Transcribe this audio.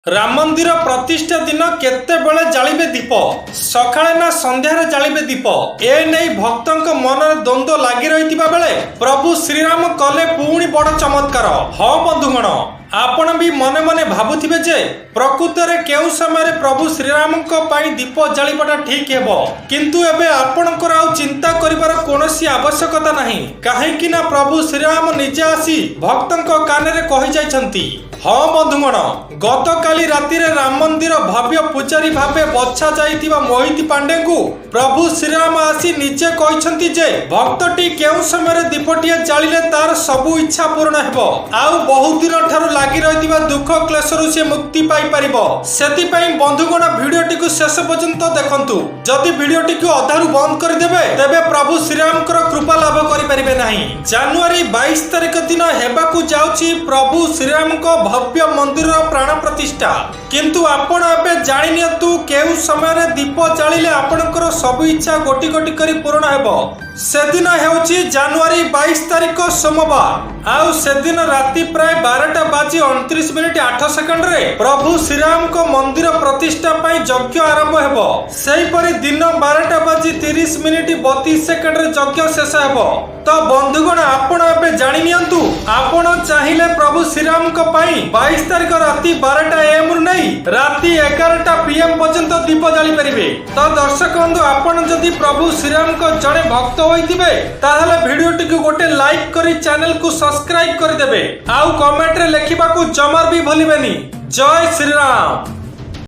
राम मंदिर प्रतिष्ठा दिन केतेबेले जालिबे दीप सकाळे ना संध्यारे जालिबे दीप ए नै भक्तंक मनरे द्वंद्व लागि रहितिबा बेले प्रभु श्रीराम कले पुणी बड़ चमत्कार। हाँ बंधुगण, आपण भी मने मने भाबुथिबे जे प्रकृतरे केउ समय प्रभु श्रीराम दीप जालिबाटा ठीक हेबो, किंतु एबे आपणकर आउ चिंता करिबार कोनोसी आवश्यकता नहीं, काहेकि ना प्रभु श्रीराम निजे आसी भक्तंक कानेरे कहि जाइछंती। हाँ बंधुगण, गतकाली रातिरे राम मंदिर भव्य पूजारी भावे बछा जाइतिबा मोहिती पांडे को प्रभु श्रीराम आसी निजे कहिसंती जे भक्तटी केउ समय दीपटिए जालिले तार सबु इच्छा पूर्ण हेबो, आउ बहु दिन ठारू लागि रहितिबा दुख क्लेशरु से मुक्ति पाई परिबो। सेति पई बंधुगण भिडियोटी को शेष पर्यंत देखंतु। जदि भिडियोटी को अधारु बंद कर देबे तेबे प्रभु श्रीराम कृपा लाभ करि परिबे नाही। जनवरी 22 तारिख दिन हेबाकू जाउची प्रभु श्रीराम भव्य मंदिर प्राण प्रतिष्ठा, किंतु आपण एबे जानि नियंतु केउ समय दीप जालिले आपणकर सब इच्छा गोटी गोटी करी पूर्ण हेबो। सेदिन हेउची जनवरी 22 तारिख सोमवार, आउ सेदिन राति प्राय 12:29:08 रे प्रभु श्रीराम को मंदिर प्रतिष्ठा पाई यज्ञ आरंभ हेबो। सेही परि दिन 12:30:32 रे यज्ञ शेष हेबो। तो बंधुगण, आपण एबे जानि नियंतु आपण चाहिले प्रभु श्रीराम को पाई 22 तारिख राति 12 AM रु नै राति 11 PM पर्यंत दीप जाली परिबे। तो दर्शक बंधु, आपण जदि प्रभु श्रीराम को जड़े भक्त होइतिबे ताहले भिडियोटी को गोटे लाइक करी चैनल को सब्सक्राइब कर देबे, आउ कमेंट रे लिखिबा को जमार भी भूलिबेनी। जय श्रीराम।